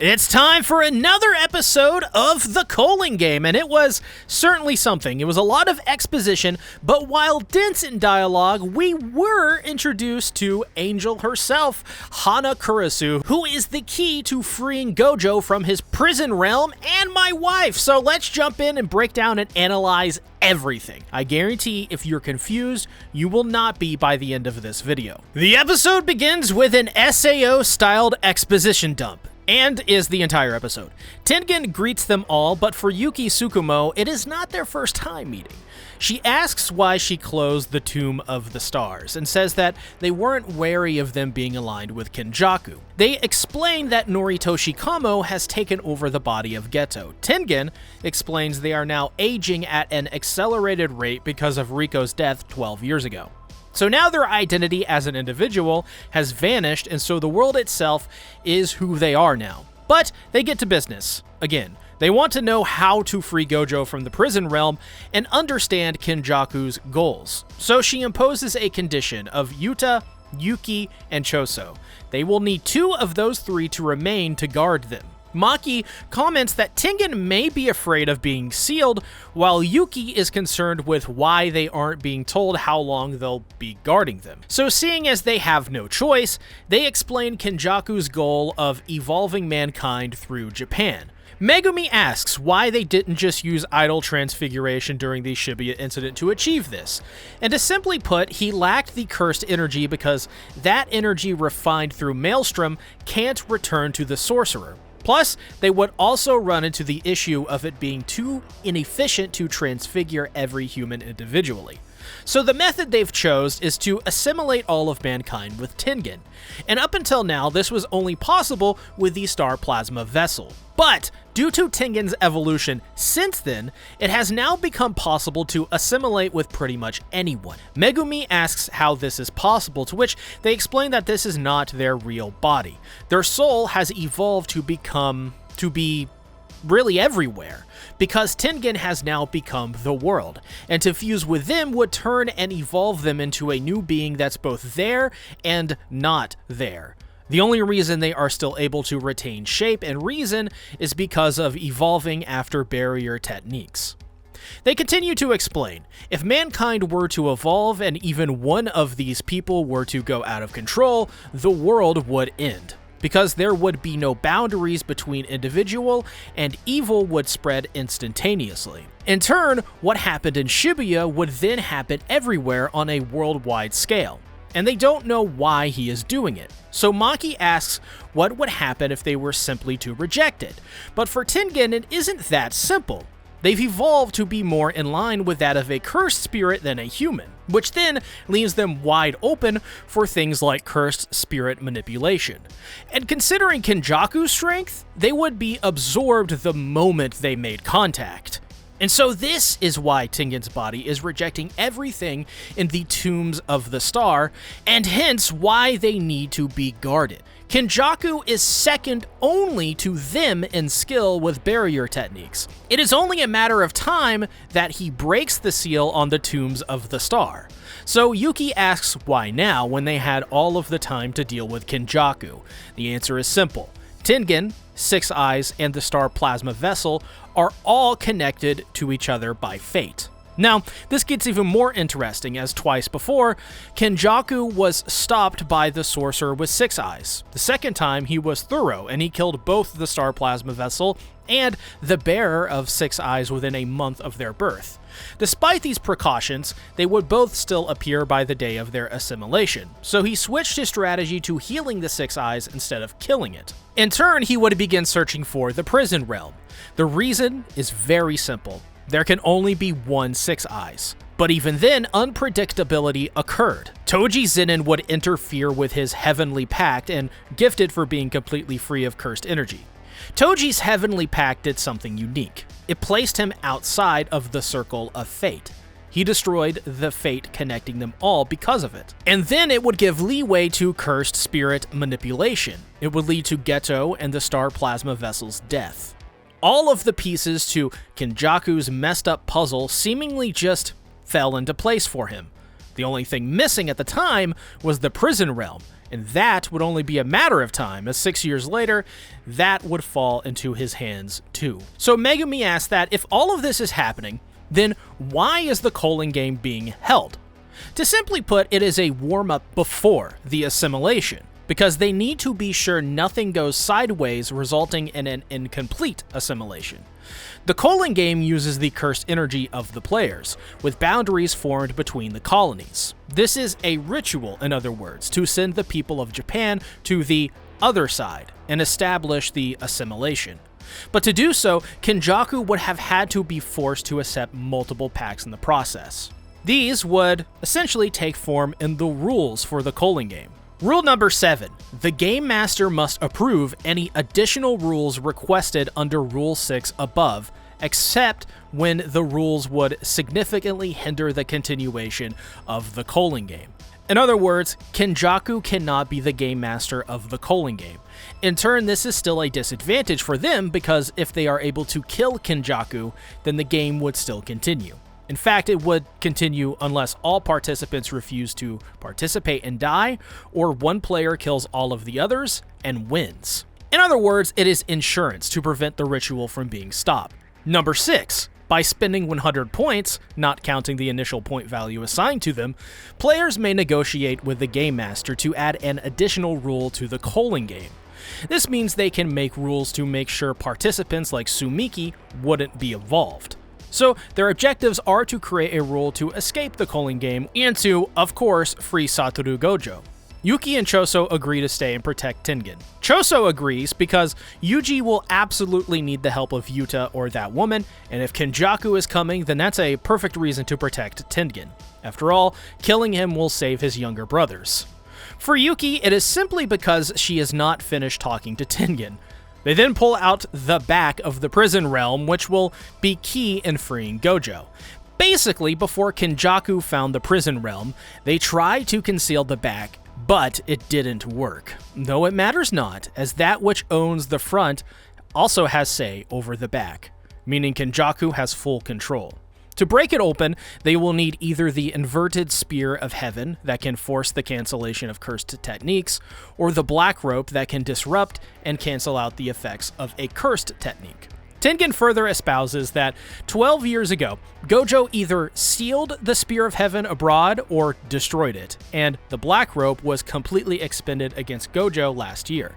It's time for another episode of the Culling game, and it was certainly something. It was a lot of exposition, but while dense in dialogue, we were introduced to Angel herself, Hana Kurisu, who is the key to freeing Gojo from his prison realm and my wife. So let's jump in and break down and analyze everything. I guarantee if you're confused, you will not be by the end of this video. The episode begins with an SAO-styled exposition dump, and is the entire episode. Tengen greets them all, but for Yuki Tsukumo, it is not their first time meeting. She asks why she closed the Tomb of the Stars, and says that they weren't wary of them being aligned with Kenjaku. They explain that Noritoshi Kamo has taken over the body of Geto. Tengen explains they are now aging at an accelerated rate because of Riko's death 12 years ago. So now their identity as an individual has vanished, and so the world itself is who they are now. But they get to business. Again, they want to know how to free Gojo from the prison realm and understand Kenjaku's goals. So she imposes a condition of Yuta, Yuki, and Choso. They will need 2 of those 3 to remain to guard them. Maki comments that Tengen may be afraid of being sealed, while Yuki is concerned with why they aren't being told how long they'll be guarding them. So seeing as they have no choice, they explain Kenjaku's goal of evolving mankind through Japan. Megumi asks why they didn't just use idol transfiguration during the Shibuya incident to achieve this. And to simply put, he lacked the cursed energy because that energy refined through Maelstrom can't return to the sorcerer. Plus, they would also run into the issue of it being too inefficient to transfigure every human individually. So the method they've chose is to assimilate all of mankind with Tengen. And up until now, this was only possible with the Star Plasma Vessel. But due to Tengen's evolution since then, it has now become possible to assimilate with pretty much anyone. Megumi asks how this is possible, to which they explain that this is not their real body. Their soul has evolved to be really everywhere, because Tengen has now become the world, and to fuse with them would turn and evolve them into a new being that's both there and not there. The only reason they are still able to retain shape and reason is because of evolving after barrier techniques. They continue to explain, if mankind were to evolve and even one of these people were to go out of control, the world would end, because there would be no boundaries between individual, and evil would spread instantaneously. In turn, what happened in Shibuya would then happen everywhere on a worldwide scale, and they don't know why he is doing it. So Maki asks what would happen if they were simply to reject it, but for Tengen it isn't that simple. They've evolved to be more in line with that of a cursed spirit than a human, which then leaves them wide open for things like cursed spirit manipulation. And considering Kenjaku's strength, they would be absorbed the moment they made contact. And so this is why Tengen's body is rejecting everything in the Tombs of the Star, and hence why they need to be guarded. Kenjaku is second only to them in skill with barrier techniques. It is only a matter of time that he breaks the seal on the Tombs of the Star. So Yuki asks why now when they had all of the time to deal with Kenjaku. The answer is simple. Tengen, Six Eyes, and the Star Plasma Vessel are all connected to each other by fate. Now, this gets even more interesting, as twice before, Kenjaku was stopped by the sorcerer with Six Eyes. The second time, he was thorough, and he killed both the Star Plasma Vessel and the bearer of Six Eyes within a month of their birth. Despite these precautions, they would both still appear by the day of their assimilation, so he switched his strategy to healing the Six Eyes instead of killing it. In turn, he would begin searching for the prison realm. The reason is very simple. There can only be one Six Eyes. But even then, unpredictability occurred. Toji Zenin would interfere with his heavenly pact, and gifted for being completely free of cursed energy. Toji's heavenly pact did something unique. It placed him outside of the circle of fate. He destroyed the fate connecting them all because of it. And then it would give leeway to cursed spirit manipulation. It would lead to Geto and the Star Plasma Vessel's death. All of the pieces to Kenjaku's messed up puzzle seemingly just fell into place for him. The only thing missing at the time was the prison realm, And that would only be a matter of time, as 6 years later, that would fall into his hands too. So Megumi asks that if all of this is happening, then why is the Culling game being held? To simply put, it is a warm-up before the assimilation, because they need to be sure nothing goes sideways, resulting in an incomplete assimilation. The Culling game uses the cursed energy of the players, with boundaries formed between the colonies. This is a ritual, in other words, to send the people of Japan to the other side and establish the assimilation. But to do so, Kenjaku would have had to be forced to accept multiple pacts in the process. These would essentially take form in the rules for the Culling game. Rule number 7. The Game Master must approve any additional rules requested under Rule 6 above, except when the rules would significantly hinder the continuation of the Culling game. In other words, Kenjaku cannot be the Game Master of the Culling game. In turn, this is still a disadvantage for them because if they are able to kill Kenjaku, then the game would still continue. In fact, it would continue unless all participants refuse to participate and die, or one player kills all of the others and wins. In other words, it is insurance to prevent the ritual from being stopped. Number 6. By spending 100 points, not counting the initial point value assigned to them, players may negotiate with the Game Master to add an additional rule to the Culling game. This means they can make rules to make sure participants like Sumiki wouldn't be involved. So their objectives are to create a rule to escape the Culling game and to, of course, free Satoru Gojo. Yuki and Choso agree to stay and protect Tengen. Choso agrees because Yuji will absolutely need the help of Yuta or that woman, and if Kenjaku is coming, then that's a perfect reason to protect Tengen. After all, killing him will save his younger brothers. For Yuki, it is simply because she is not finished talking to Tengen. They then pull out the back of the prison realm, which will be key in freeing Gojo. Basically, before Kenjaku found the prison realm, they tried to conceal the back, but it didn't work. Though it matters not, as that which owns the front also has say over the back, meaning Kenjaku has full control. To break it open, they will need either the inverted spear of heaven that can force the cancellation of cursed techniques, or the black rope that can disrupt and cancel out the effects of a cursed technique. Tengen further espouses that 12 years ago, Gojo either sealed the Spear of Heaven abroad or destroyed it, and the black rope was completely expended against Gojo last year.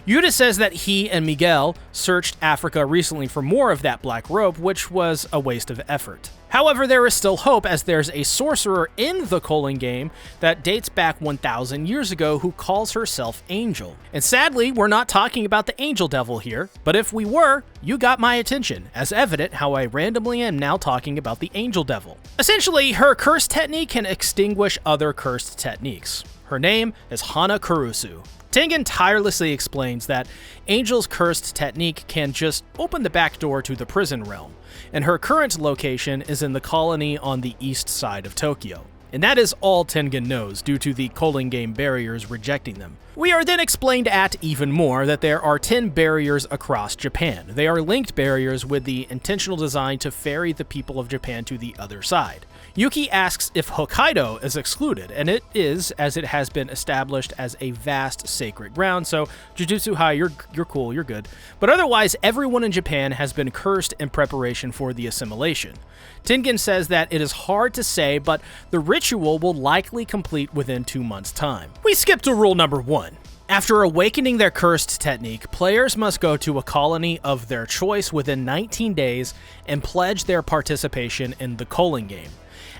Yuta says that he and Miguel searched Africa recently for more of that black rope, which was a waste of effort. However, there is still hope as there's a sorcerer in the Culling game that dates back 1,000 years ago who calls herself Angel. And sadly, we're not talking about the Angel Devil here, but if we were, you got my attention, as evident how I randomly am now talking about the Angel Devil. Essentially, her cursed technique can extinguish other cursed techniques. Her name is Hana Kurusu. Tengen tirelessly explains that Angel's cursed technique can just open the back door to the prison realm, and her current location is in the colony on the east side of Tokyo. And that is all Tengen knows due to the Culling game barriers rejecting them. We are then explained at even more that there are 10 barriers across Japan. They are linked barriers with the intentional design to ferry the people of Japan to the other side. Yuki asks if Hokkaido is excluded, and it is, as it has been established as a vast sacred ground, so Jujutsu High, you're cool, you're good. But otherwise, everyone in Japan has been cursed in preparation for the assimilation. Tengen says that it is hard to say, but the ritual will likely complete within 2 months' time. We skip to rule number 1. After awakening their cursed technique, players must go to a colony of their choice within 19 days and pledge their participation in the Culling game.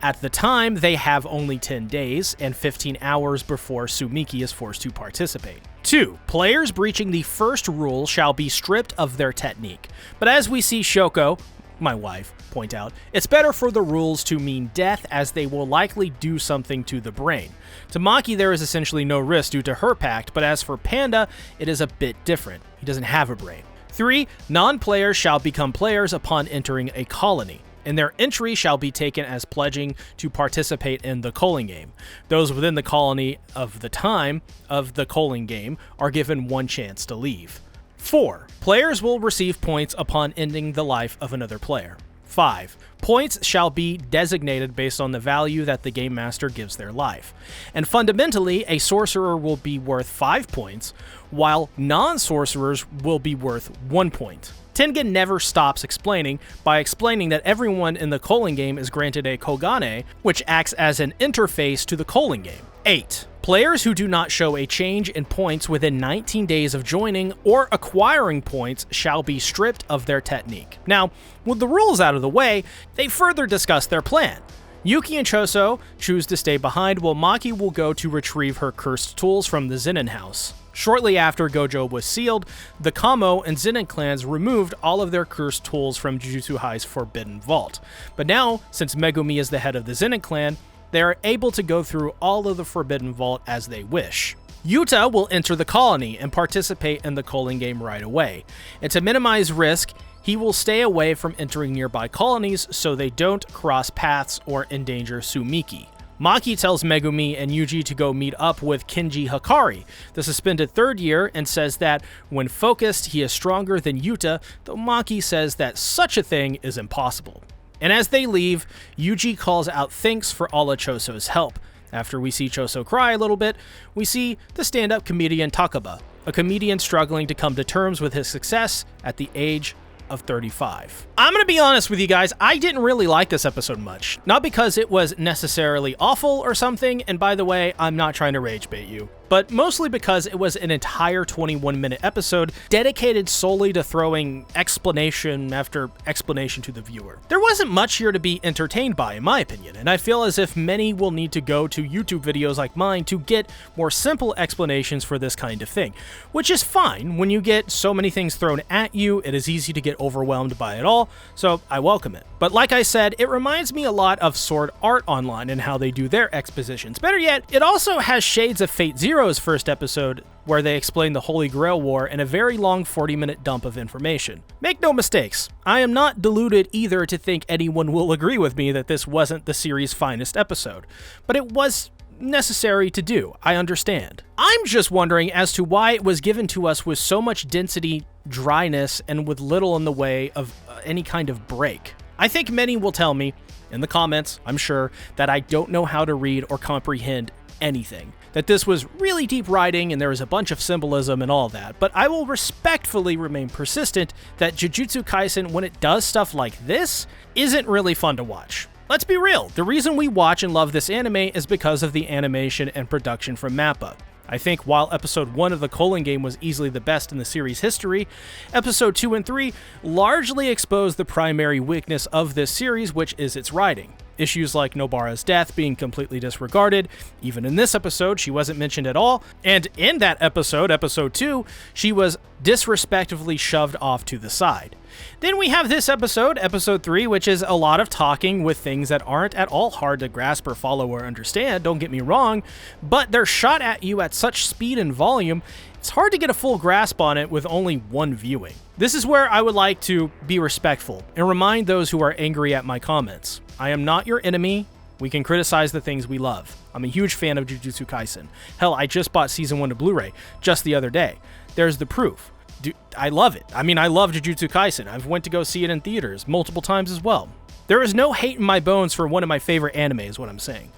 At the time, they have only 10 days and 15 hours before Sumiki is forced to participate. 2. Players breaching the first rule shall be stripped of their technique. But as we see Shoko, my wife, point out, it's better for the rules to mean death as they will likely do something to the brain. To Maki, there is essentially no risk due to her pact, but as for Panda, it is a bit different. He doesn't have a brain. 3. Non-players shall become players upon entering a colony, and their entry shall be taken as pledging to participate in the Culling game. Those within the colony of the time of the Culling game are given one chance to leave. 4. Players will receive points upon ending the life of another player. 5. Points shall be designated based on the value that the game master gives their life. And fundamentally, a sorcerer will be worth 5 points, while non-sorcerers will be worth 1 point. Tengen never stops explaining by explaining that everyone in the Culling game is granted a Kogane, which acts as an interface to the Culling game. 8. Players who do not show a change in points within 19 days of joining or acquiring points shall be stripped of their technique. Now, with the rules out of the way, they further discuss their plan. Yuki and Choso choose to stay behind, while Maki will go to retrieve her cursed tools from the Zenin house. Shortly after Gojo was sealed, the Kamo and Zenin clans removed all of their cursed tools from Jujutsu High's Forbidden Vault. But now, since Megumi is the head of the Zenin clan, they are able to go through all of the Forbidden Vault as they wish. Yuta will enter the colony and participate in the Culling game right away. And to minimize risk, he will stay away from entering nearby colonies so they don't cross paths or endanger Sumiki. Maki tells Megumi and Yuji to go meet up with Kenji Hikari, the suspended third year, and says that when focused, he is stronger than Yuta, though Maki says that such a thing is impossible. And as they leave, Yuji calls out thanks for all of Choso's help. After we see Choso cry a little bit, we see the stand-up comedian Takaba, a comedian struggling to come to terms with his success at the age of 35. I'm gonna be honest with you guys, I didn't really like this episode much. Not because it was necessarily awful or something, and by the way, I'm not trying to rage bait you, but mostly because it was an entire 21-minute episode dedicated solely to throwing explanation after explanation to the viewer. There wasn't much here to be entertained by, in my opinion, and I feel as if many will need to go to YouTube videos like mine to get more simple explanations for this kind of thing, which is fine. When you get so many things thrown at you, it is easy to get overwhelmed by it all, so I welcome it. But like I said, it reminds me a lot of Sword Art Online and how they do their expositions. Better yet, it also has shades of Fate Zero's first episode, where they explain the Holy Grail War in a very long 40-minute dump of information. Make no mistakes, I am not deluded either to think anyone will agree with me that this wasn't the series' finest episode, but it was necessary to do, I understand. I'm just wondering as to why it was given to us with so much density, dryness, and with little in the way of any kind of break. I think many will tell me, in the comments, I'm sure, that I don't know how to read or comprehend anything. That this was really deep writing and there was a bunch of symbolism and all that, but I will respectfully remain persistent that Jujutsu Kaisen, when it does stuff like this, isn't really fun to watch. Let's be real, the reason we watch and love this anime is because of the animation and production from MAPPA. I think while Episode 1 of the Culling game was easily the best in the series' history, Episode 2 and 3 largely exposed the primary weakness of this series, which is its writing. Issues like Nobara's death being completely disregarded. Even in this episode, she wasn't mentioned at all. And in that episode, Episode 2, she was disrespectfully shoved off to the side. Then we have this episode, Episode 3, which is a lot of talking with things that aren't at all hard to grasp or follow or understand, don't get me wrong, but they're shot at you at such speed and volume, it's hard to get a full grasp on it with only one viewing. This is where I would like to be respectful and remind those who are angry at my comments. I am not your enemy. We can criticize the things we love. I'm a huge fan of Jujutsu Kaisen. Hell, I just bought Season 1 to Blu-ray just the other day. There's the proof. Dude, I love it. I mean, I love Jujutsu Kaisen. I've went to go see it in theaters multiple times as well. There is no hate in my bones for one of my favorite anime, is what I'm saying.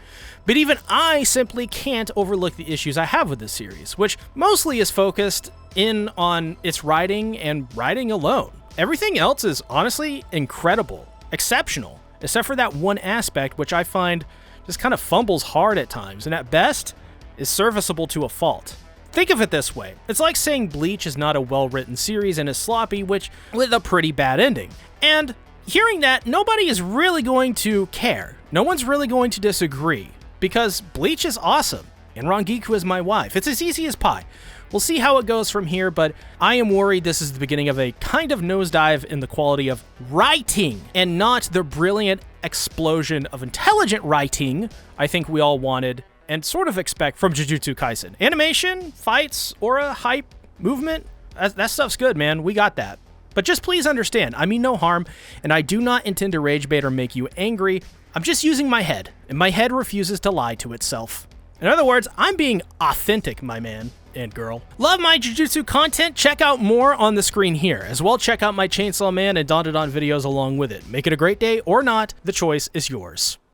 But even I simply can't overlook the issues I have with this series, which mostly is focused in on its writing and writing alone. Everything else is honestly incredible, exceptional, except for that one aspect which I find just kind of fumbles hard at times, and at best is serviceable to a fault. Think of it this way. It's like saying Bleach is not a well-written series and is sloppy, which with a pretty bad ending. And hearing that, nobody is really going to care. No one's really going to disagree, because Bleach is awesome, and Rangiku is my wife. It's as easy as pie. We'll see how it goes from here, but I am worried this is the beginning of a kind of nosedive in the quality of writing, and not the brilliant explosion of intelligent writing I think we all wanted and sort of expect from Jujutsu Kaisen. Animation, fights, aura, hype, movement, that stuff's good, man. We got that. But just please understand, I mean no harm, and I do not intend to rage bait or make you angry. I'm just using my head, and my head refuses to lie to itself. In other words, I'm being authentic, my man. and girl. Love my Jujutsu content? Check out more on the screen here. As well, check out my Chainsaw Man and Dandadan videos along with it. Make it a great day or not, the choice is yours.